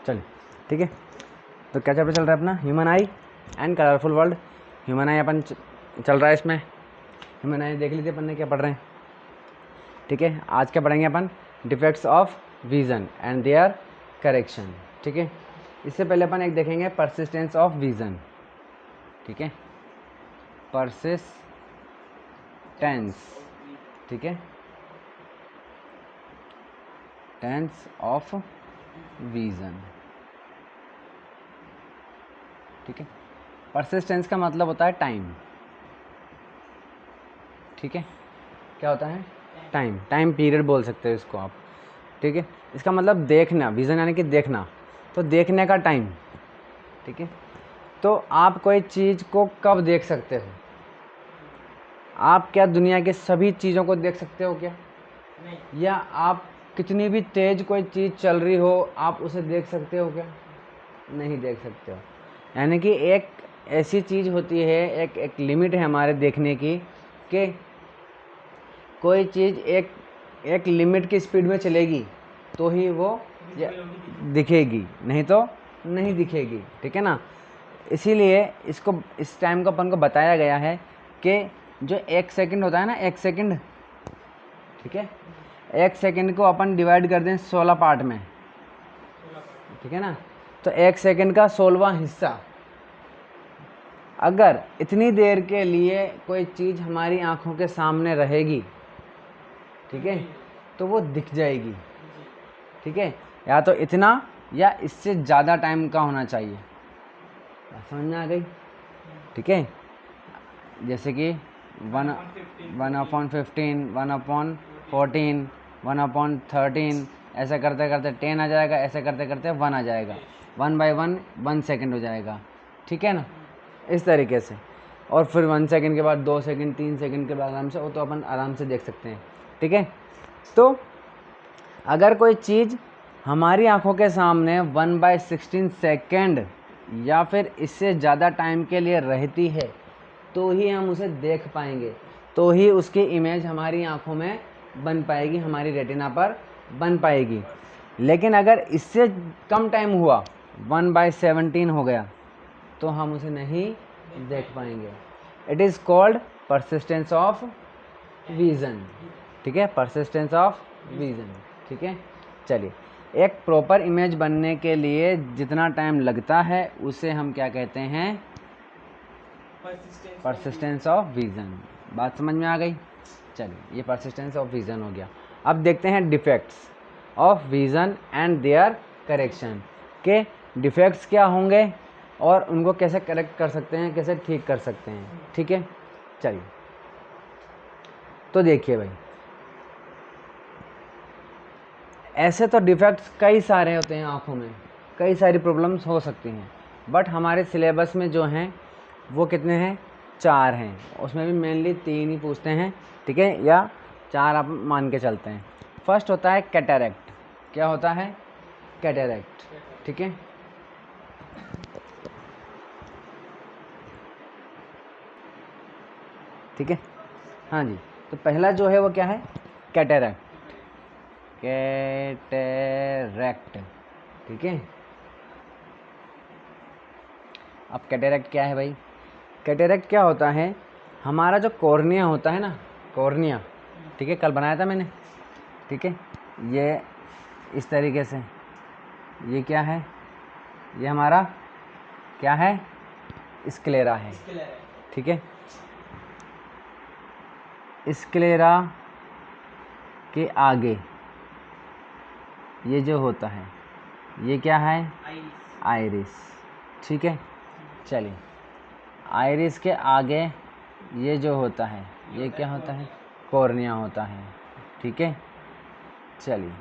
चलिए ठीक है। तो क्या चैप्टर चल रहा है अपना? Human eye and colourful world. Human eye अपन चल रहा है इसमें। ह्यूमन आई देख लीजिए अपन ने क्या पढ़ रहे हैं, ठीक है। आज क्या पढ़ेंगे अपन? Defects of vision and their correction, ठीक है। इससे पहले अपन एक देखेंगे परसिस्टेंस ऑफ विजन, ठीक है। परसिस्टेंस, ठीक है, टेंस ऑफ विजन, ठीक है। परसिस्टेंस का मतलब होता है टाइम, ठीक है। क्या होता है? टाइम, टाइम पीरियड बोल सकते हैं इसको आप, ठीक है। इसका मतलब देखना, विजन यानी कि देखना, तो देखने का टाइम, ठीक है। तो आप कोई चीज़ को कब देख सकते हो? आप क्या दुनिया के सभी चीज़ों को देख सकते हो क्या? नहीं। या आप कितनी भी तेज कोई चीज़ चल रही हो आप उसे देख सकते हो क्या? नहीं देख सकते हो। यानी कि एक ऐसी चीज़ होती है, एक लिमिट है हमारे देखने की, कि कोई चीज़ एक लिमिट की स्पीड में चलेगी तो ही वो दिखेगी, नहीं तो नहीं दिखेगी, ठीक है ना। इसीलिए इसको, इस टाइम को अपन को बताया गया है कि जो 1 सेकंड होता है ना, 1 सेकंड, ठीक है, 1 सेकंड को अपन डिवाइड कर दें 16 पार्ट में, ठीक है ना। तो 1 सेकंड का 16वां हिस्सा, अगर इतनी देर के लिए कोई चीज़ हमारी आंखों के सामने रहेगी, ठीक है, तो वो दिख जाएगी, ठीक है। या तो इतना या इससे ज़्यादा टाइम का होना चाहिए। समझ में आ गई? ठीक है। जैसे कि 1/15, 1/14, 1/13, ऐसा करते करते 10 आ जाएगा, ऐसे करते करते 1 आ जाएगा, 1/1 1 सेकंड हो जाएगा, ठीक है ना, इस तरीके से। और फिर 1 सेकंड के बाद 2 सेकंड, 3 सेकंड के बाद आराम से, वो तो अपन आराम से देख सकते हैं, ठीक है। तो अगर कोई चीज़ हमारी आंखों के सामने 1/16 सेकंड या फिर इससे ज़्यादा टाइम के लिए रहती है तो ही हम उसे देख पाएंगे, तो ही उसकी इमेज हमारी आंखों में बन पाएगी, हमारी रेटिना पर बन पाएगी। लेकिन अगर इससे कम टाइम हुआ, 1/17 हो गया, तो हम उसे नहीं देख पाएंगे। It is called persistence of vision, ठीक है, परसिस्टेंस ऑफ विज़न, ठीक है। चलिए, एक प्रॉपर इमेज बनने के लिए जितना टाइम लगता है उसे हम क्या कहते हैं? Persistence of vision. बात समझ में आ गई? चलिए, ये परसिस्टेंस ऑफ विज़न हो गया। अब देखते हैं defects of vision and their correction, के डिफेक्ट्स क्या होंगे और उनको कैसे करेक्ट कर सकते हैं, कैसे ठीक कर सकते हैं, ठीक है। चलिए, तो देखिए भाई, ऐसे तो डिफेक्ट्स कई सारे होते हैं आँखों में, कई सारी प्रॉब्लम्स हो सकती हैं, बट हमारे सिलेबस में जो हैं वो कितने हैं? 4 हैं। उसमें भी मेनली 3 ही पूछते हैं, ठीक है, या 4 आप मान के चलते हैं। फर्स्ट होता है कैटरैक्ट। क्या होता है? कैटरैक्ट, ठीक है। ठीक है, हाँ जी। तो पहला जो है वो क्या है? कैटरैक्ट, कैटरैक्ट, ठीक है। अब कैटरैक्ट क्या है भाई? कैटरैक्ट क्या होता है? हमारा जो कॉर्निया होता है ना, कॉर्निया, ठीक है, कल बनाया था मैंने, ठीक है, ये इस तरीके से, ये क्या है? ये हमारा क्या है? स्क्लेरा है, ठीक है। स्क्लेरा के आगे ये जो होता है ये क्या है? आइरिस, ठीक है। चलिए, आइरिस के आगे ये जो होता है ये क्या होता है? कॉर्निया होता है, ठीक है। चलिए,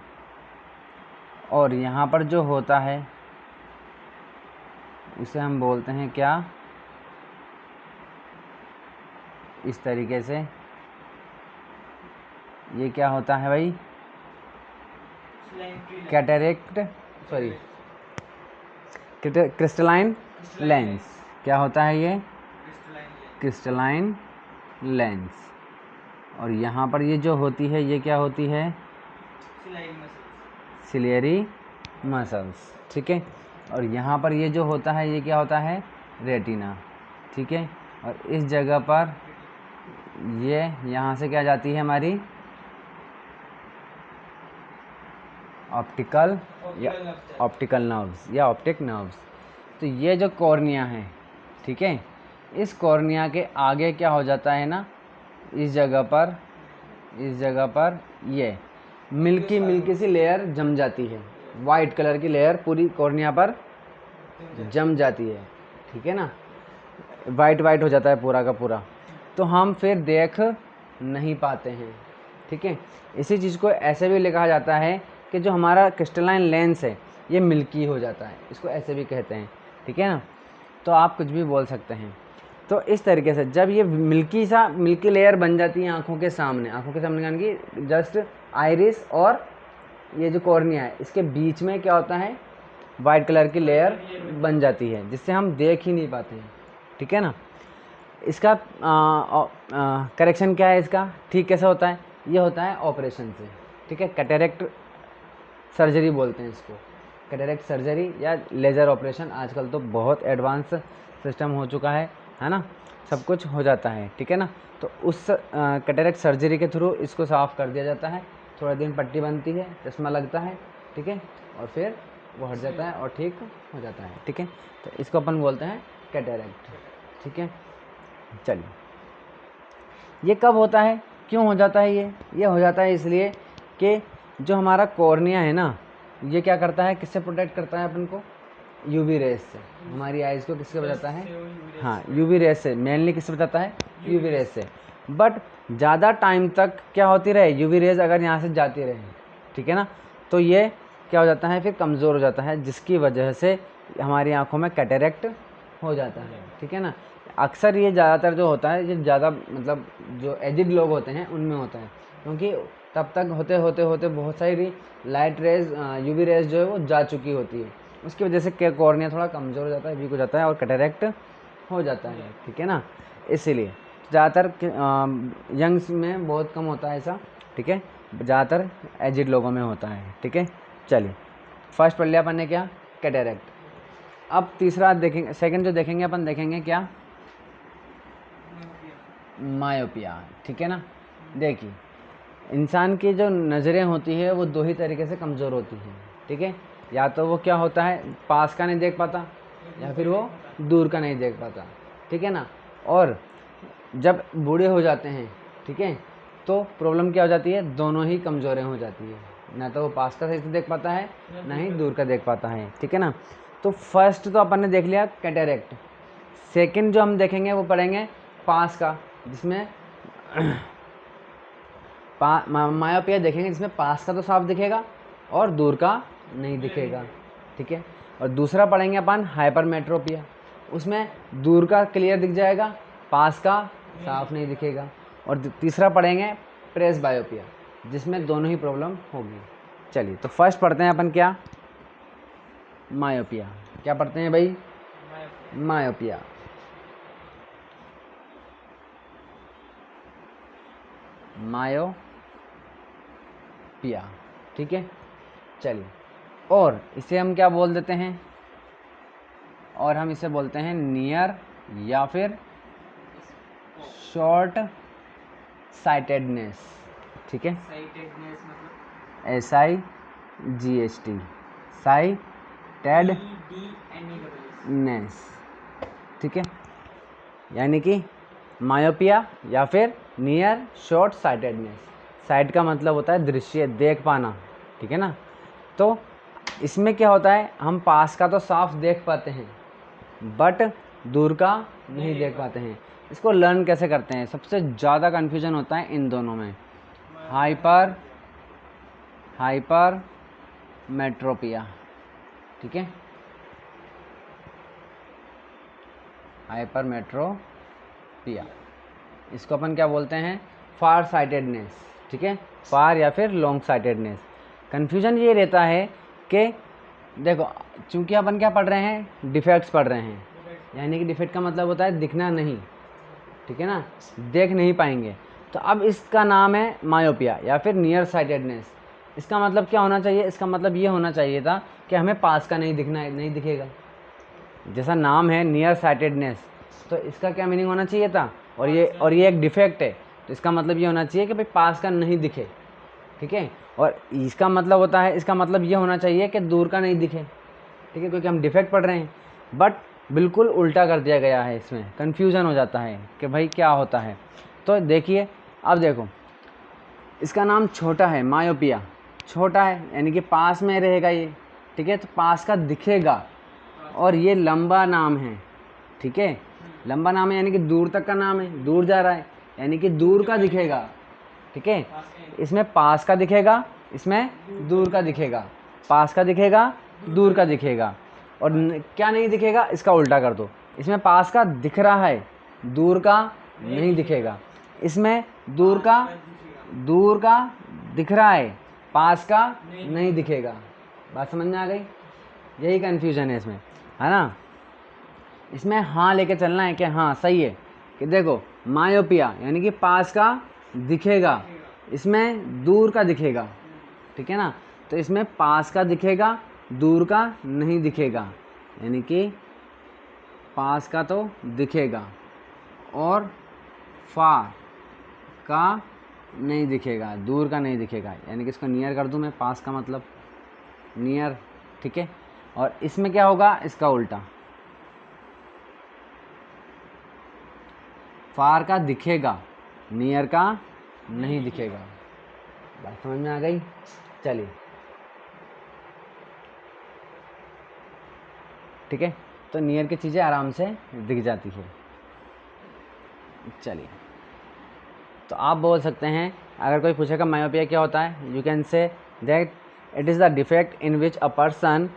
और यहाँ पर जो होता है उसे हम बोलते हैं क्या? इस तरीके से, ये क्या होता है भाई? Cataract, sorry, crystalline lens. क्या होता है ये? Crystalline lens. और यहाँ पर ये जो होती है ये क्या होती है? सिलियरी मसल्स, ठीक है। और यहाँ पर ये जो होता है ये क्या होता है, रेटिना, ठीक है। और इस जगह पर ये यहाँ से क्या जाती है हमारी ऑप्टिकल या ऑप्टिकल नर्व्स या ऑप्टिक नर्व्स। तो ये जो कॉर्निया है, ठीक है, इस कॉर्निया के आगे क्या हो जाता है ना, इस जगह पर ये मिल्की सी लेयर जम जाती है, वाइट कलर की लेयर पूरी कॉर्निया पर जम जाती है, ठीक है ना, वाइट हो जाता है पूरा का पूरा। तो हम फिर देख नहीं पाते हैं, ठीक है। इसी चीज़ को ऐसे भी लिखा जाता है कि जो हमारा क्रिस्टलाइन लेंस है ये मिल्की हो जाता है, इसको ऐसे भी कहते हैं, ठीक है ना। तो आप कुछ भी बोल सकते हैं। तो इस तरीके से जब ये मिल्की लेयर बन जाती है आँखों के सामने यानी कि जस्ट आइरिस और ये जो कॉर्निया है इसके बीच में क्या होता है, वाइट कलर की लेयर बन जाती है जिससे हम देख ही नहीं पाते हैं, ठीक है ना। इसका करेक्शन क्या है, इसका ठीक कैसे होता है, ये होता है ऑपरेशन से, ठीक है। कैटरेक्ट सर्जरी बोलते हैं इसको, कैटरेक्ट सर्जरी या लेज़र ऑपरेशन। आजकल तो बहुत एडवांस सिस्टम हो चुका है ना, सब कुछ हो जाता है, ठीक है ना। तो उस कैटरेक्ट सर्जरी के थ्रू इसको साफ़ कर दिया जाता है, थोड़ा दिन पट्टी बनती है, चश्मा लगता है, ठीक है, और फिर वो हट जाता है और ठीक हो जाता है, ठीक है। तो इसको अपन बोलते हैं कैटरेक्ट, ठीक है। चलिए, ये कब होता है, क्यों हो जाता है, ये हो जाता है इसलिए कि जो हमारा कॉर्निया है ना, ये क्या करता है, किससे प्रोटेक्ट करता है अपन को, यूवी रेज से। हमारी आइज़ को किससे बचाता है, हाँ यूवी रेज से, मेनली किससे बचाता है, यूवी रेज से। बट ज़्यादा टाइम तक क्या होती रहे, यूवी रेज अगर यहाँ से जाती रहे, ठीक है ना, तो ये क्या हो जाता है, फिर कमज़ोर हो जाता है, जिसकी वजह से हमारी आँखों में कैटरेक्ट हो जाता है, ठीक है ना। अक्सर ये ज़्यादातर जो होता है, ये ज़्यादा मतलब जो एजिड लोग होते हैं उनमें होता है, क्योंकि तब तक होते बहुत सारी लाइट रेज, यूवी रेज जो है वो जा चुकी होती है, उसकी वजह से कॉर्निया थोड़ा कमज़ोर हो जाता है, वीक हो जाता है और कैटरेक्ट हो जाता है, ठीक है ना। इसीलिए ज़्यादातर यंग्स में बहुत कम होता है ऐसा, ठीक है, ज़्यादातर एजिड लोगों में होता है, ठीक है। चलिए, फर्स्ट पढ़ लिया अपन ने क्या, कैटरेक्ट। अब तीसरा देखेंगे, सेकंड जो देखेंगे अपन देखेंगे क्या, मायोपिया, ठीक है ना। देखिए, इंसान की जो नज़रें होती है वो दो ही तरीके से कमज़ोर होती हैं, ठीक है। या तो वो क्या होता है, पास का नहीं देख पाता, या फिर वो दूर का नहीं देख पाता, ठीक है ना। और जब बूढ़े हो जाते हैं, ठीक है, तो प्रॉब्लम क्या हो जाती है, दोनों ही कमज़ोरें हो जाती है, ना तो वो पास का सही से देख पाता है, ना ही दूर का देख पाता है, ठीक है ना। तो फर्स्ट तो अपन ने देख लिया कैटरेक्ट। सेकंड जो हम देखेंगे वो पढ़ेंगे पास का, जिसमें मायोपिया देखेंगे जिसमें पास का तो साफ दिखेगा और दूर का नहीं दिखेगा, ठीक है। और दूसरा पढ़ेंगे अपन हाइपरमेट्रोपिया, उसमें दूर का क्लियर दिख जाएगा, पास का साफ नहीं दिखेगा। और तीसरा पढ़ेंगे प्रेस बायोपिया, जिसमें दोनों ही प्रॉब्लम होगी। चलिए, तो फर्स्ट पढ़ते हैं अपन क्या, मायोपिया। क्या पढ़ते हैं भाई, मायोपिया। मायोपिया, ठीक है। चलिए, और इसे हम क्या बोल देते हैं, और हम इसे बोलते हैं नियर या फिर शॉर्ट साइटेडनेस, ठीक है। साइटेडनेस मतलब SIGHT, साइटेडनेस, ठीक है। यानी कि मायोपिया या फिर नियर शॉर्ट साइटेडनेस। साइट का मतलब होता है दृश्य, देख पाना, ठीक है ना। तो इसमें क्या होता है, हम पास का तो साफ देख पाते हैं बट दूर का नहीं देख पाते हैं। इसको लर्न कैसे करते हैं, सबसे ज़्यादा कन्फ्यूजन होता है इन दोनों में, हाइपरमेट्रोपिया, ठीक है, हाइपरमेट्रोपिया। इसको अपन क्या बोलते हैं, फार साइटेडनेस, ठीक है, फार या फिर लॉन्ग साइटेडनेस। कन्फ्यूजन ये रहता है कि देखो, चूंकि अपन क्या पढ़ रहे हैं, डिफेक्ट्स पढ़ रहे हैं, यानी कि डिफेक्ट का मतलब होता है दिखना नहीं, ठीक है ना, देख नहीं पाएंगे। तो अब इसका नाम है मायोपिया या फिर नियर साइटेडनेस। इसका मतलब क्या होना चाहिए, इसका मतलब ये होना चाहिए था कि हमें पास का नहीं दिखेगा। जैसा नाम है नियर साइटेडनेस, तो इसका क्या मीनिंग होना चाहिए था, और ये एक डिफेक्ट है, तो इसका मतलब ये होना चाहिए कि भाई पास का नहीं दिखे, ठीक है। और इसका मतलब होता है, इसका मतलब ये होना चाहिए कि दूर का नहीं दिखे, ठीक है, क्योंकि हम डिफेक्ट पढ़ रहे हैं। बट बिल्कुल उल्टा कर दिया गया है, इसमें कन्फ्यूज़न हो जाता है कि भाई क्या होता है। तो देखिए, अब देखो, इसका नाम छोटा है, मायोपिया, छोटा है यानी कि पास में रहेगा ये, ठीक है, तो पास का दिखेगा। और ये लंबा नाम है, ठीक है, लंबा नाम है यानी कि दूर तक का नाम है, दूर जा रहा है यानी कि दूर का दिखेगा, ठीक है। इसमें पास का दिखेगा, इसमें दूर का दिखेगा, पास का दिखेगा, दूर का दिखेगा। और क्या नहीं दिखेगा, इसका उल्टा कर दो, इसमें पास का दिख रहा है, दूर का नहीं दिखेगा। इसमें दूर का दिख रहा है, पास का नहीं दिखेगा। बात समझ में आ गई? यही कन्फ्यूजन है इसमें, है ना। इसमें हाँ लेके चलना है कि हाँ सही है, कि देखो मायोपिया यानी कि पास का दिखेगा, इसमें दूर का दिखेगा, ठीक है ना। तो इसमें पास का दिखेगा, दूर का नहीं दिखेगा, यानी कि पास का तो दिखेगा और फार का नहीं दिखेगा, दूर का नहीं दिखेगा। यानी कि इसको नियर कर दूं मैं, पास का मतलब नियर, ठीक है। और इसमें क्या होगा, इसका उल्टा, फार का दिखेगा, नियर का नहीं दिखेगा। बात समझ में आ गई? चलिए, ठीक है, तो नियर की चीज़ें आराम से दिख जाती है। चलिए, तो आप बोल सकते हैं, अगर कोई पूछेगा मायोपिया क्या होता है, you can say that it is the defect in which a person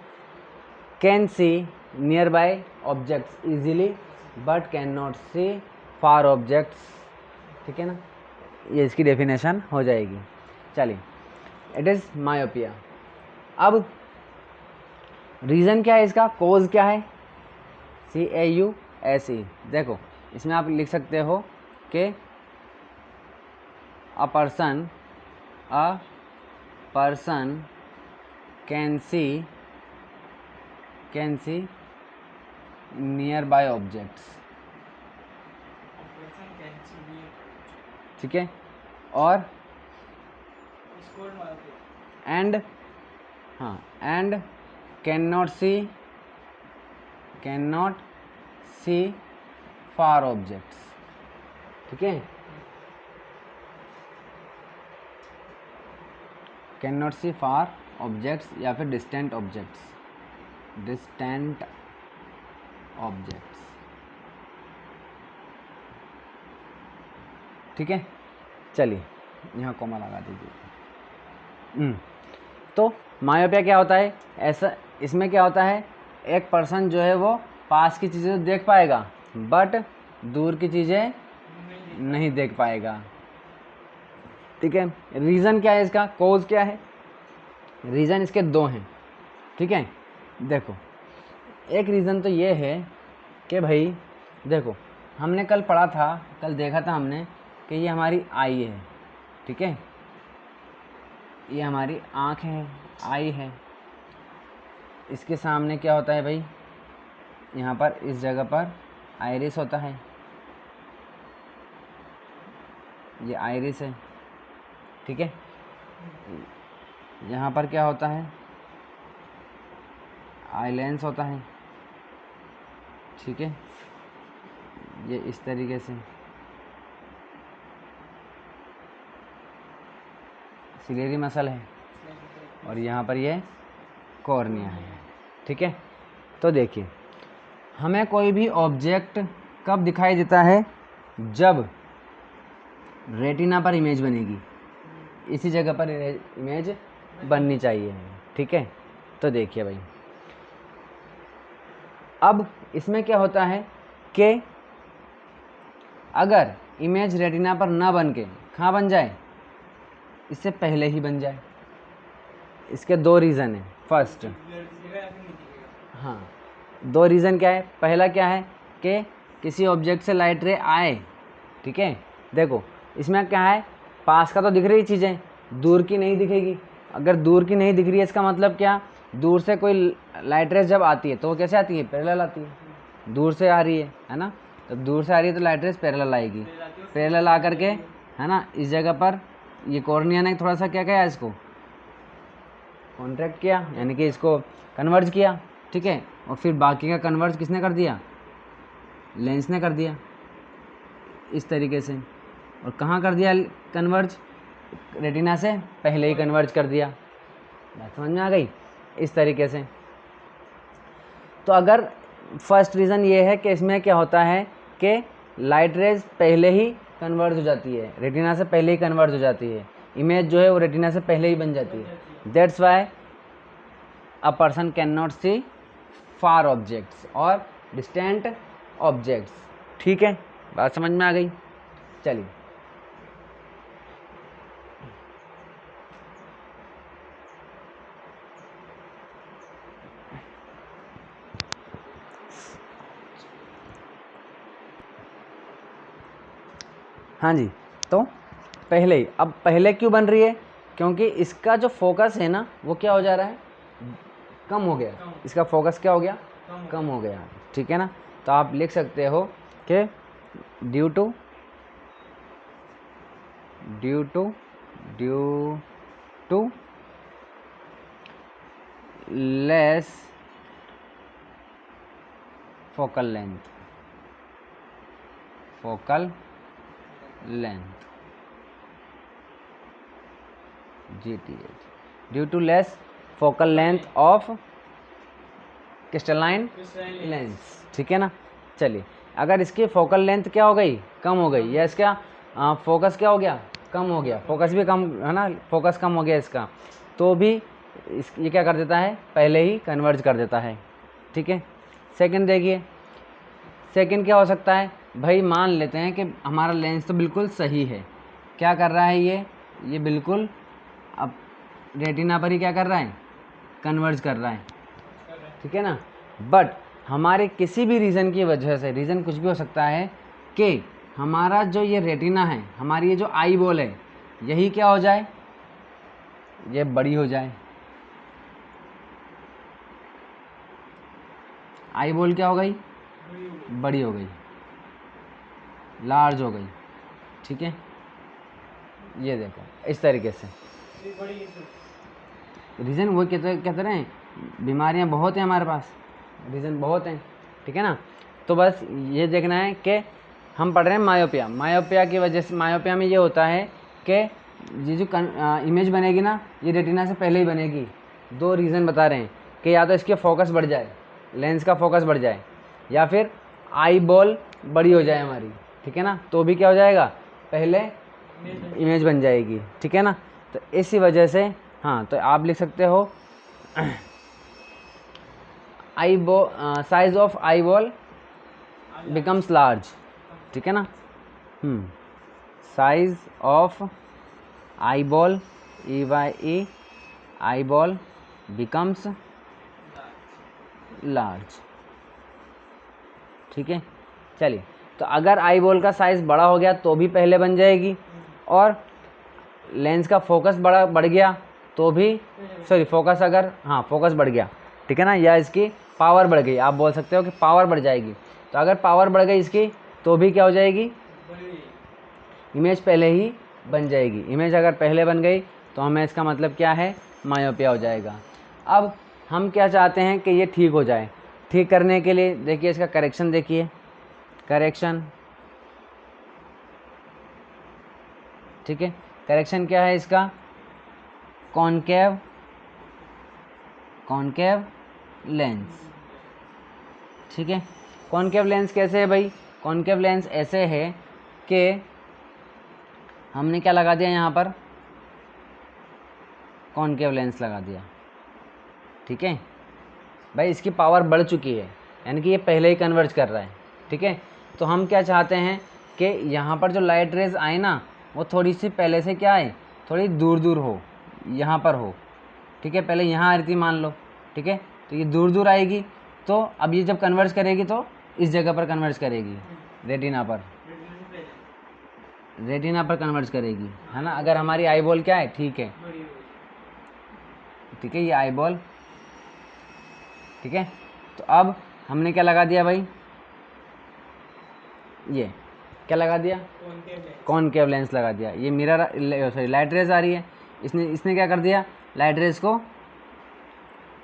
can see nearby objects easily but can not see far objects, ठीक है ना। ये इसकी डेफिनेशन हो जाएगी। चलिए, इट इज़ मायोपिया। अब रीज़न क्या है इसका, कोज क्या है, CAUSE। देखो, इसमें आप लिख सकते हो कि a person can see nearby objects, ठीक है। और and can not see far objects, ठीक है। Can not see far objects या फिर डिस्टेंट ऑब्जेक्ट्स, ठीक है। चलिए, यहाँ कॉमा लगा दीजिए। तो मायोपिया क्या होता है, ऐसा इसमें क्या होता है, एक पर्सन जो है वो पास की चीज़ें तो देख पाएगा बट दूर की चीज़ें नहीं देख पाएगा, ठीक है। रीज़न क्या है इसका, कोज क्या है, रीज़न इसके दो हैं, ठीक है। देखो, एक रीज़न तो ये है कि भाई देखो, हमने कल पढ़ा था, कल देखा था हमने कि ये हमारी आई है, ठीक है, ये हमारी आँख है, आई है। इसके सामने क्या होता है भाई, यहाँ पर इस जगह पर आइरिस होता है, ये आइरिस है, ठीक है। यहाँ पर क्या होता है, आई लेंस होता है, ठीक है, ये इस तरीके से सिलेरी मसल है, और यहाँ पर ये कॉर्निया है, ठीक है। तो देखिए, हमें कोई भी ऑब्जेक्ट कब दिखाई देता है, जब रेटिना पर इमेज बनेगी, इसी जगह पर इमेज बननी चाहिए, ठीक है। तो देखिए भाई, अब इसमें क्या होता है कि अगर इमेज रेटिना पर ना बन के कहाँ बन जाए, इससे पहले ही बन जाए, इसके दो रीज़न हैं। फर्स्ट, हाँ, दो रीज़न क्या है, पहला क्या है कि किसी ऑब्जेक्ट से लाइट रे आए, ठीक है। देखो, इसमें क्या है, पास का तो दिख रही चीज़ें, दूर की नहीं दिखेगी। अगर दूर की नहीं दिख रही है, इसका मतलब क्या दूर से कोई लाइट रेज जब आती है तो वो कैसे आती है, पैरेलल आती है, दूर से आ रही है ना, तो दूर से आ रही है तो लाइट रेज पैरेलल आएगी, पैरेलल आ करके है ना इस जगह पर ये कॉर्निया ने थोड़ा सा क्या किया, इसको कॉन्ट्रैक्ट किया, यानी कि इसको कन्वर्ज किया, ठीक है, और फिर बाकी का कन्वर्ज किसने कर दिया, लेंस ने कर दिया इस तरीके से। और कहाँ कर दिया कन्वर्ज, रेटिना से पहले ही कन्वर्ज कर दिया, बात समझ में आ गई, इस तरीके से। तो अगर फर्स्ट रीज़न ये है कि इसमें क्या होता है कि लाइट रेज पहले ही कन्वर्ज हो जाती है, रेटिना से पहले ही कन्वर्ज हो जाती है, इमेज जो है वो रेटिना से पहले ही बन जाती है। That's why a person can not see far objects और डिस्टेंट ऑब्जेक्ट्स। ठीक है, बात समझ में आ गई। चलिए हाँ जी, तो पहले ही, अब पहले क्यों बन रही है, क्योंकि इसका जो फोकस है ना वो क्या हो जा रहा है, कम हो गया, इसका फोकस क्या हो गया, कम हो गया, ठीक है ना। तो आप लिख सकते हो कि due to less focal length GTH, due to less focal length of crystalline lens, ठीक है ना। चलिए, अगर इसकी फोकल लेंथ क्या हो गई, कम हो गई, या इसका फोकस क्या हो गया, कम हो गया, फोकस भी कम है ना, फोकस कम हो गया इसका, तो भी ये क्या कर देता है, पहले ही कन्वर्ज कर देता है, ठीक है। सेकंड देखिए, सेकंड क्या हो सकता है भाई, मान लेते हैं कि हमारा लेंस तो बिल्कुल सही है, क्या कर रहा है ये बिल्कुल अब रेटिना पर ही क्या कर रहा है, कन्वर्ज कर रहा है, ठीक है ना। बट हमारे किसी भी रीज़न की वजह से, रीज़न कुछ भी हो सकता है कि हमारा जो ये रेटिना है, हमारी ये जो आई बॉल है, यही क्या हो जाए, ये बड़ी हो जाए, आई बॉल क्या हो गई, बड़ी हो गई, लार्ज हो गई, ठीक है। ये देखो इस तरीके से, रीज़न वो कहते रहे, बीमारियां बहुत हैं हमारे पास, रीज़न बहुत हैं, ठीक है ना। तो बस ये देखना है कि हम पढ़ रहे हैं मायोपिया की वजह से, मायोपिया में ये होता है कि ये जो इमेज बनेगी ना, ये रेटिना से पहले ही बनेगी। दो रीज़न बता रहे हैं कि या तो इसके फोकस बढ़ जाए, लेंस का फोकस बढ़ जाए, या फिर आई बॉल बड़ी हो जाए हमारी, ठीक है ना, तो भी क्या हो जाएगा, पहले इमेज बन जाएगी, ठीक है ना। तो इसी वजह से हाँ, तो आप लिख सकते हो eye ball, size of eye ball becomes large, ठीक है ना। Size of eye ball, EYE, I ball becomes large, ठीक है। चलिए, तो अगर आई बॉल का साइज़ बड़ा हो गया तो भी पहले बन जाएगी, और लेंस का फोकस बढ़ गया तो भी, सॉरी फोकस अगर, हाँ फोकस बढ़ गया, ठीक है ना, या इसकी पावर बढ़ गई, आप बोल सकते हो कि पावर बढ़ जाएगी। तो अगर पावर बढ़ गई इसकी तो भी क्या हो जाएगी, इमेज पहले ही बन जाएगी। इमेज अगर पहले बन गई तो हमें इसका मतलब क्या है, मायोपिया हो जाएगा। अब हम क्या चाहते हैं कि ये ठीक हो जाए, ठीक करने के लिए देखिए इसका करेक्शन, देखिए करेक्शन, ठीक है। करेक्शन क्या है इसका, कॉनकेव लेंस, ठीक है। कॉनकेव लेंस कैसे है भाई, कॉनकेव लेंस ऐसे है कि हमने क्या लगा दिया यहाँ पर, कॉनकेव लेंस लगा दिया, ठीक है भाई, इसकी पावर बढ़ चुकी है, यानी कि ये पहले ही कन्वर्ज कर रहा है, ठीक है। तो हम क्या चाहते हैं कि यहाँ पर जो लाइट रेज आए ना, वो थोड़ी सी पहले से क्या है, थोड़ी दूर दूर हो, यहाँ पर हो, ठीक है। पहले यहाँ आ रही थी मान लो, ठीक है, तो ये दूर दूर आएगी, तो अब ये जब कन्वर्ज करेगी तो इस जगह पर कन्वर्ज करेगी, रेटिना पर कन्वर्ज करेगी, है ना। अगर हमारी आई बॉल क्या है, ठीक है, ठीक है, ये आई बॉल ठीक है। तो अब हमने क्या लगा दिया भाई, ये क्या लगा दिया, कॉनकेव लेंस लगा दिया। ये मिरर सॉरी लाइट रेज आ रही है, इसने इसने क्या कर दिया, लाइट रेज को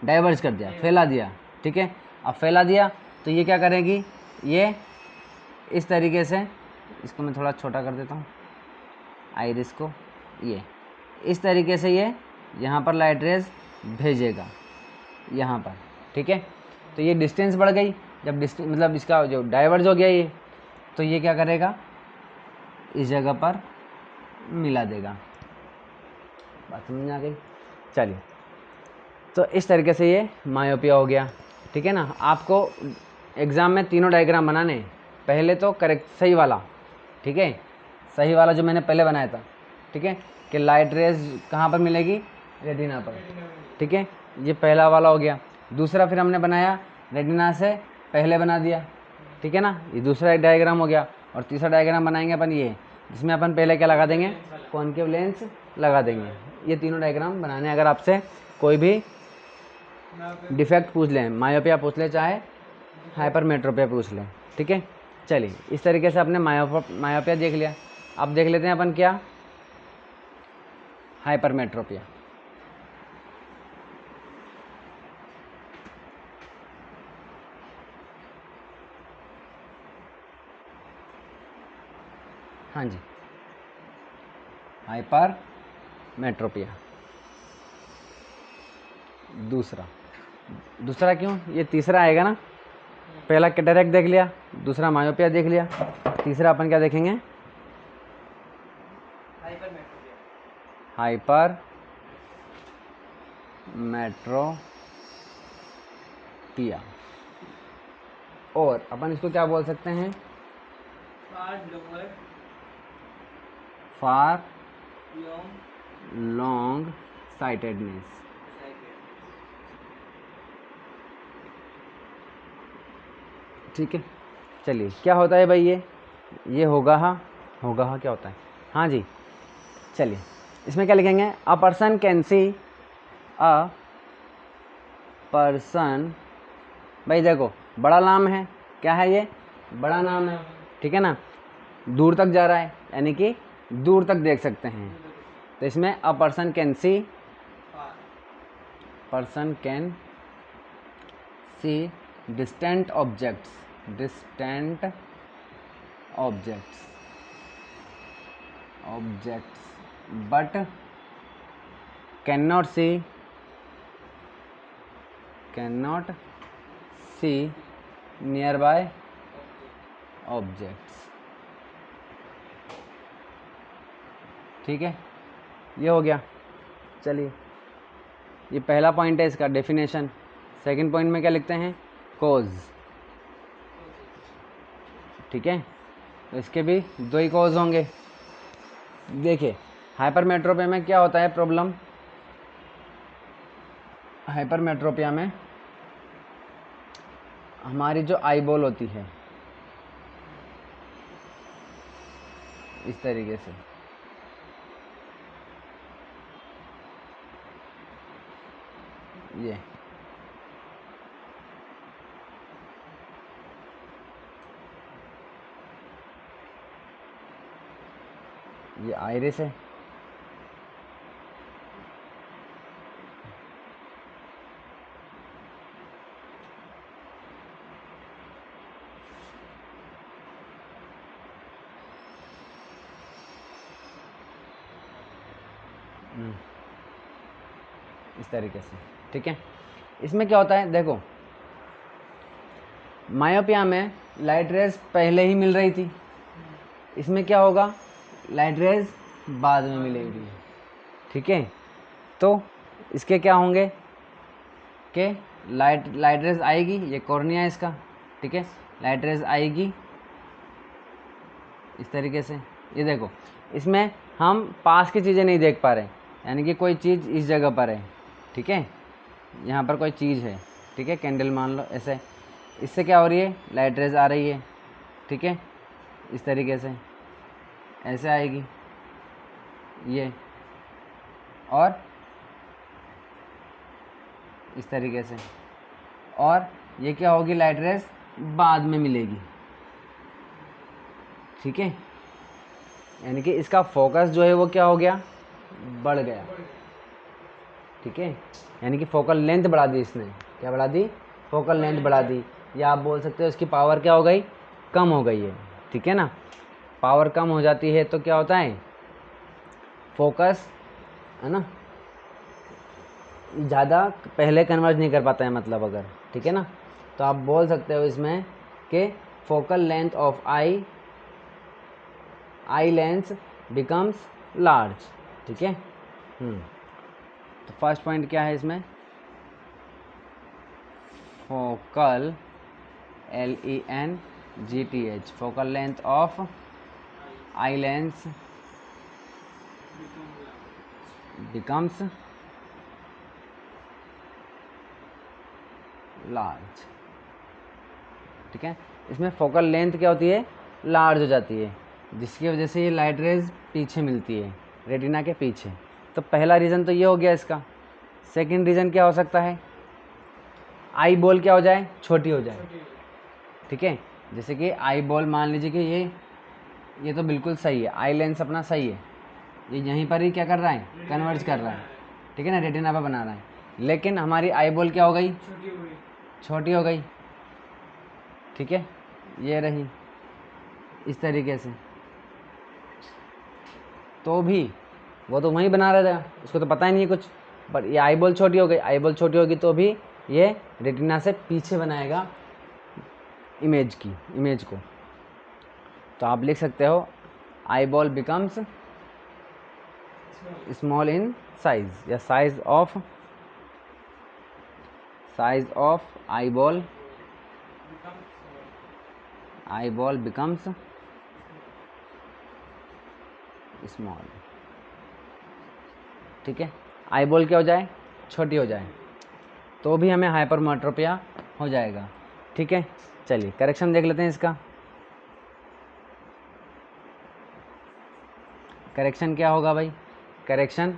डाइवर्ज कर दिया, फैला दिया। ठीक है, अब फैला दिया तो ये क्या करेगी, ये इस तरीके से, इसको मैं थोड़ा छोटा कर देता हूँ आइरिस को, ये इस तरीके से ये यहाँ पर लाइट रेज भेजेगा यहाँ पर। ठीक है, तो ये डिस्टेंस बढ़ गई, जब डिस्टेंस मतलब इसका जो डाइवर्ज हो गया ये, तो ये क्या करेगा, इस जगह पर मिला देगा। बात समझ में आ गई। चलिए, तो इस तरीके से ये मायोपिया हो गया। ठीक है ना। आपको एग्ज़ाम में तीनों डायग्राम बनाने हैं। पहले तो करेक्ट सही वाला, ठीक है, सही वाला जो मैंने पहले बनाया था, ठीक है, कि लाइट रेज कहाँ पर मिलेगी, रेटिना पर। ठीक है, ये पहला वाला हो गया। दूसरा फिर हमने बनाया रेटिना से पहले बना दिया, ठीक है ना, ये दूसरा एक डायग्राम हो गया। और तीसरा डायग्राम बनाएंगे अपन ये, जिसमें अपन पहले क्या लगा देंगे, कॉनकेव लेंस लगा देंगे। ये तीनों डायग्राम बनाने, अगर आपसे कोई भी डिफेक्ट पूछ लें, मायोपिया पूछ ले, चाहे हाइपरमेट्रोपिया पूछ लें। ठीक है, चलिए इस तरीके से आपने मायोपिया देख लिया। अब देख लेते हैं अपन क्या, हाइपरमेट्रोपिया। हाँ जी, हाइपरमेट्रोपिया। दूसरा क्यों, ये तीसरा आएगा ना। पहला कैटरेक्ट देख लिया, दूसरा मायोपिया देख लिया, तीसरा अपन क्या देखेंगे, हाइपरमेट्रोपिया। और अपन इसको क्या बोल सकते हैं, फार लॉन्ग साइटेडनेस। ठीक है, चलिए क्या होता है भाई, ये होगा क्या होता है, हाँ जी। चलिए इसमें क्या लिखेंगे, अ person can C, a person, भाई देखो बड़ा नाम है, क्या है ये, बड़ा नाम है, ठीक है ना, दूर तक जा रहा है, यानी कि दूर तक देख सकते हैं। तो इसमें अ person can C, person can see distant objects, but cannot see nearby objects। ठीक है, ये हो गया। चलिए, ये पहला पॉइंट है इसका डेफिनेशन। सेकंड पॉइंट में क्या लिखते हैं, कॉज। ठीक है, तो इसके भी दो ही कॉज होंगे। देखिए हाइपरमेट्रोपिया में क्या होता है प्रॉब्लम, हाइपरमेट्रोपिया में हमारी जो आई बॉल होती है इस तरीके से, ये आइरिस है, इस तरीके से। ठीक है, इसमें क्या होता है, देखो मायोपिया में लाइट रेज पहले ही मिल रही थी, इसमें क्या होगा, लाइट रेज बाद में मिलेंगी। ठीक है, तो इसके क्या होंगे कि लाइट रेज आएगी, ये कॉर्निया है इसका, ठीक है, लाइट रेज आएगी इस तरीके से। ये देखो इसमें हम पास की चीज़ें नहीं देख पा रहे, यानी कि कोई चीज़ इस जगह पर है, ठीक है, यहाँ पर कोई चीज़ है, ठीक है, कैंडल मान लो ऐसे, इससे क्या हो रही है, लाइट रेज आ रही है, ठीक है, इस तरीके से ऐसे आएगी ये, और इस तरीके से, और ये क्या होगी, लाइट रेज बाद में मिलेगी। ठीक है, यानी कि इसका फोकस जो है वो क्या हो गया, बढ़ गया। ठीक है, यानी कि फोकल लेंथ बढ़ा दी इसने, क्या बढ़ा दी, फोकल लेंथ बढ़ा दी, या आप बोल सकते हो इसकी पावर क्या हो गई, कम हो गई है। ठीक है ना, पावर कम हो जाती है तो क्या होता है, फोकस है ना ज़्यादा पहले कन्वर्ज नहीं कर पाता है, मतलब अगर, ठीक है ना, तो आप बोल सकते हो इसमें कि focal length of eye lens becomes large. ठीक है, तो फर्स्ट पॉइंट क्या है इसमें, focal LENGTH focal length of eye lens becomes large. ठीक है, इसमें फोकल लेंथ क्या होती है, लार्ज हो जाती है, जिसकी वजह से ये लाइट रेज पीछे मिलती है, रेटिना के पीछे। तो पहला रीज़न तो ये हो गया इसका। सेकंड रीज़न क्या हो सकता है, आई बॉल क्या हो जाए, छोटी हो जाए। ठीक है, जैसे कि आई बॉल मान लीजिए कि ये तो बिल्कुल सही है, आई लेंस अपना सही है, ये यहीं पर ही क्या कर रहा है, कन्वर्ज कर रहा है। ठीक है ना, रेटिना पर बना रहा है, लेकिन हमारी आई बॉल क्या हो गई, छोटी हो गई। ठीक है, ये रही इस तरीके से, तो भी वो तो वहीं बना रहा था, उसको तो पता ही नहीं है कुछ, बट ये आई बॉल छोटी हो गई, आई बॉल छोटी होगी तो भी ये रेटिना से पीछे बनाएगा इमेज को। तो आप लिख सकते हो eye ball becomes small in size, या size of eye ball becomes small. ठीक है, आई बॉल क्या हो जाए, छोटी हो जाए, तो भी हमें हाइपरमेट्रोपिया हो जाएगा। ठीक है, चलिए करेक्शन देख लेते हैं इसका। करेक्शन क्या होगा भाई, करेक्शन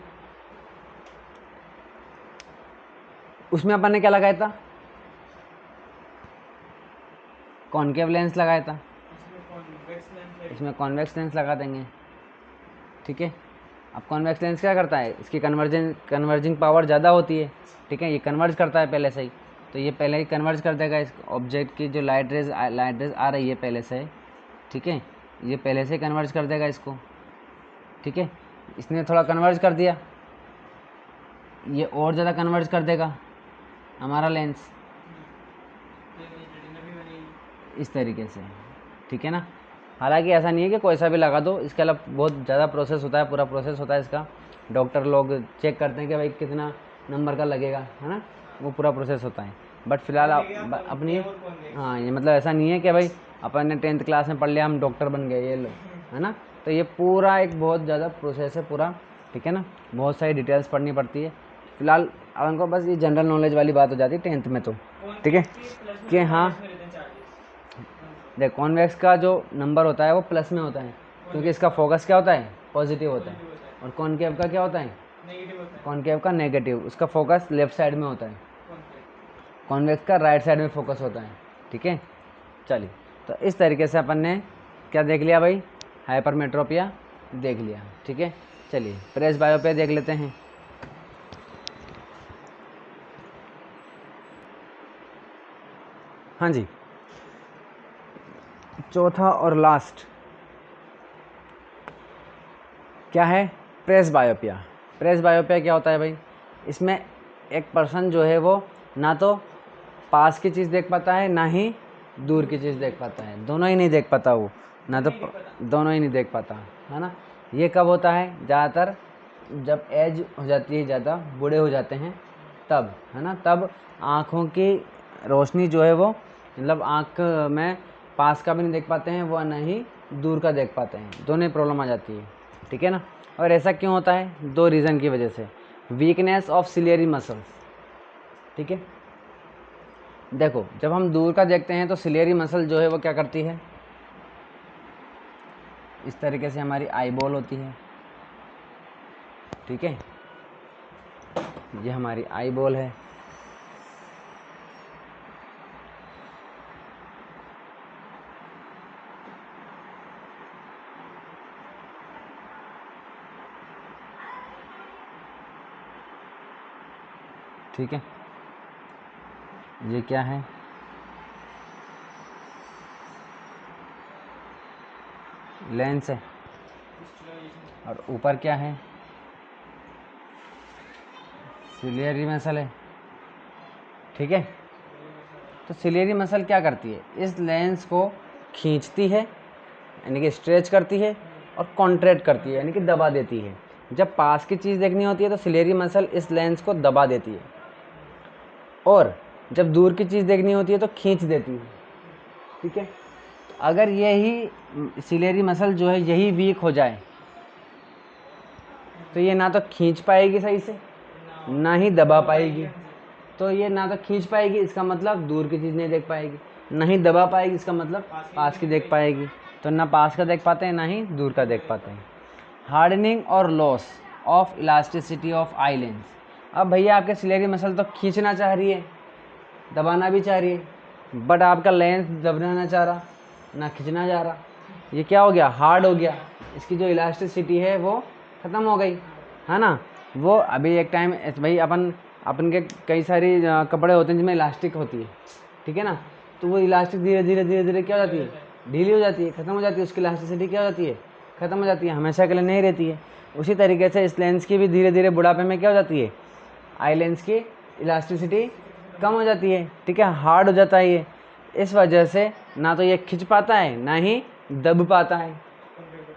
उसमें अपन ने क्या लगाया था, कॉनकेव लेंस लगाया था, इसमें कॉन्वेक्स लेंस लगा देंगे। ठीक है, अब कॉन्वेक्स लेंस क्या करता है, इसकी कन्वर्जिंग पावर ज़्यादा होती है। ठीक है, ये कन्वर्ज करता है पहले से ही, तो ये पहले ही कन्वर्ज कर देगा इस ऑब्जेक्ट की जो लाइट रेज आ रही है पहले से। ठीक है, ये पहले से कन्वर्ज कर देगा इसको। ठीक है, इसने थोड़ा कन्वर्ज कर दिया, ये और ज़्यादा कन्वर्ज कर देगा हमारा लेंस, इस तरीके से। ठीक है ना, हालांकि ऐसा नहीं है कि कोई सा भी लगा दो, इसके अलावा बहुत ज़्यादा प्रोसेस होता है, पूरा प्रोसेस होता है इसका। डॉक्टर लोग चेक करते हैं कि भाई कितना नंबर का लगेगा, है ना, वो पूरा प्रोसेस होता है। बट फिलहाल आप अपनी, हाँ, ये मतलब ऐसा नहीं है कि भाई अपन ने 10th क्लास में पढ़ लिया हम डॉक्टर बन गए, ये लो, है ना, तो ये पूरा एक बहुत ज़्यादा प्रोसेस है पूरा। ठीक है ना, बहुत सारी डिटेल्स पढ़नी पड़ती है। फिलहाल अपन को बस ये जनरल नॉलेज वाली बात हो जाती है 10th में तो। ठीक है, कि हाँ देख, कॉन्वेक्स का जो नंबर होता है वो प्लस में होता है, क्योंकि इसका फोकस क्या होता है, पॉजिटिव होता है, और कॉनकेव का क्या होता है, कॉनकेव का नेगेटिव, उसका फोकस लेफ्ट साइड में होता है, कॉन्वेक्स का राइट साइड में फोकस होता है। ठीक है, चलिए, तो इस तरीके से अपन ने क्या देख लिया भाई, हाइपरमेट्रोपिया देख लिया। ठीक है, चलिए प्रेस बायोपिया देख लेते हैं। हाँ जी, चौथा और लास्ट क्या है, प्रेस बायोपिया। प्रेस बायोपिया क्या होता है भाई, इसमें एक पर्सन जो है वो ना तो पास की चीज़ देख पाता है, ना ही दूर की चीज़ देख पाता है, दोनों ही नहीं देख पाता वो, ना तो दोनों ही नहीं देख पाता, है ना। ये कब होता है, ज़्यादातर जब एज हो जाती है, ज़्यादा बूढ़े हो जाते हैं तब, है ना, तब आँखों की रोशनी जो है वो, मतलब आँख में पास का भी नहीं देख पाते हैं वो, ना ही दूर का देख पाते हैं, दोनों ही प्रॉब्लम आ जाती है। ठीक है ना, और ऐसा क्यों होता है, दो रीज़न की वजह से, वीकनेस ऑफ सिलियरी मसल्स। ठीक है, देखो जब हम दूर का देखते हैं तो सिलियरी मसल जो है वो क्या करती है, इस तरीके से हमारी आई बॉल होती है। ठीक है, ये हमारी आई बॉल है, ठीक है, ये क्या है, लेंस है, और ऊपर क्या है, सिलियरी मसल है। ठीक है, तो सिलियरी मसल क्या करती है, इस लेंस को खींचती है यानी कि स्ट्रेच करती है, और कॉन्ट्रैक्ट करती है यानी कि दबा देती है। जब पास की चीज़ देखनी होती है तो सिलियरी मसल इस लेंस को दबा देती है, और जब दूर की चीज़ देखनी होती है तो खींच देती है। ठीक है, अगर यही सिलियरी मसल जो है यही वीक हो जाए तो ये ना तो खींच पाएगी सही से, ना ही दबा पाएगी। तो ये ना तो खींच पाएगी, इसका मतलब दूर की चीज़ नहीं देख पाएगी, ना ही दबा पाएगी, इसका मतलब पास की देख पाएगी। तो ना पास का देख पाते हैं, ना ही दूर का देख पाते हैं। हार्डनिंग और loss of elasticity of eye lens. अब भैया आपके सिलियरी मसल तो खींचना चाह रही है, दबाना भी चाह रही है, बट आपका लेंस दबना ना चाह रहा, ना खींचना जा रहा। ये क्या हो गया, हार्ड हो गया, इसकी जो इलास्टिसिटी है वो ख़त्म हो गई, है ना। वो अभी एक टाइम भाई अपन के कई सारी कपड़े होते हैं जिनमें इलास्टिक होती है, ठीक है ना, तो वो इलास्टिक धीरे धीरे धीरे धीरे क्या हो जाती है, ढीली हो जाती है, ख़त्म हो जाती है, उसकी इलास्टिसिटी क्या हो जाती है, ख़त्म हो जाती है, हमेशा के लिए नहीं रहती है। उसी तरीके से इस लेंस की भी धीरे धीरे बुढ़ापे में क्या हो जाती है, आई लेंस की इलास्टिसिटी कम हो जाती है। ठीक है, हार्ड हो जाता है ये, इस वजह से ना तो ये खिंच पाता है, ना ही दब पाता है।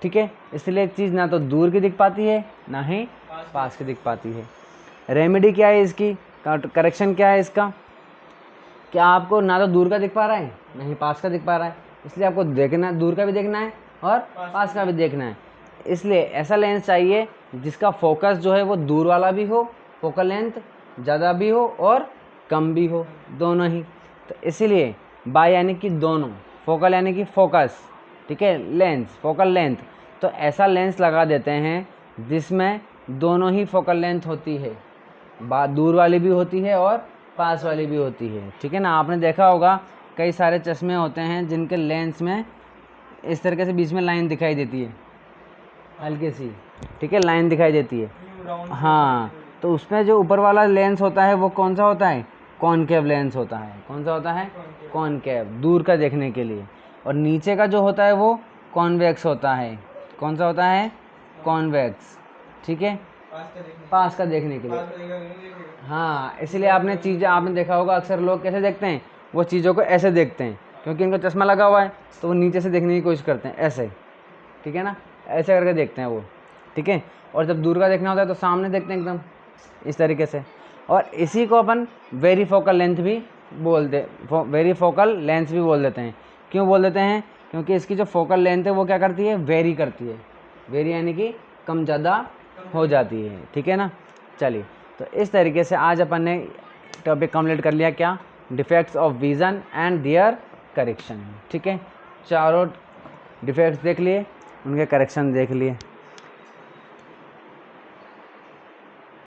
ठीक है, इसलिए चीज़ ना तो दूर की दिख पाती है, ना ही पास की दिख पाती है। रेमेडी क्या है इसकी, करेक्शन क्या है इसका, क्या आपको ना तो दूर का दिख पा रहा है, ना ही पास का दिख पा रहा है, इसलिए आपको देखना, दूर का भी देखना है और पास का भी देखना है। इसलिए ऐसा लेंस चाहिए जिसका फोकस जो है वो दूर वाला भी हो, फोकल लेंथ ज़्यादा भी हो और कम भी हो, दोनों ही। तो इसीलिए बाय यानी कि दोनों, फोकल यानी कि फोकस, ठीक है, लेंस फोकल लेंथ, तो ऐसा लेंस लगा देते हैं जिसमें दोनों ही फोकल लेंथ होती है, दूर वाली भी होती है और पास वाली भी होती है। ठीक है ना, आपने देखा होगा कई सारे चश्मे होते हैं जिनके लेंस में इस तरीके से बीच में लाइन दिखाई देती है, हल्की सी, ठीक है, लाइन दिखाई देती है। हाँ, तो उसमें जो ऊपर वाला लेंस होता है वो कौन सा होता है, कॉनकेव लेंस होता है। कौन सा होता है, कॉनकेव, दूर का देखने के लिए। और नीचे का जो होता है वो कॉन्वेक्स होता है। कौन सा होता है, कॉन्वेक्स, ठीक है, पास का देखने के लिए। हाँ, इसलिए आपने देखा होगा अक्सर लोग कैसे देखते हैं, वो चीज़ों को ऐसे देखते हैं, क्योंकि इनका चश्मा लगा हुआ है तो वो नीचे से देखने की कोशिश करते हैं ऐसे, ठीक है ना, ऐसे करके देखते हैं वो। ठीक है, और जब दूर का देखना होता है तो सामने देखते हैं एकदम इस तरीके से। और इसी को अपन वेरी फोकल लेंथ भी वेरी फोकल लेंस भी बोल देते हैं। क्यों बोल देते हैं, क्योंकि इसकी जो फोकल लेंथ है वो क्या करती है, वेरी करती है। वेरी यानी कि कम ज़्यादा हो जाती है। ठीक है ना, चलिए, तो इस तरीके से आज अपन ने टॉपिक कंप्लीट कर लिया, क्या, defects of vision and their correction. ठीक है, चारों डिफेक्ट्स देख लिए, उनके करेक्शन देख लिए।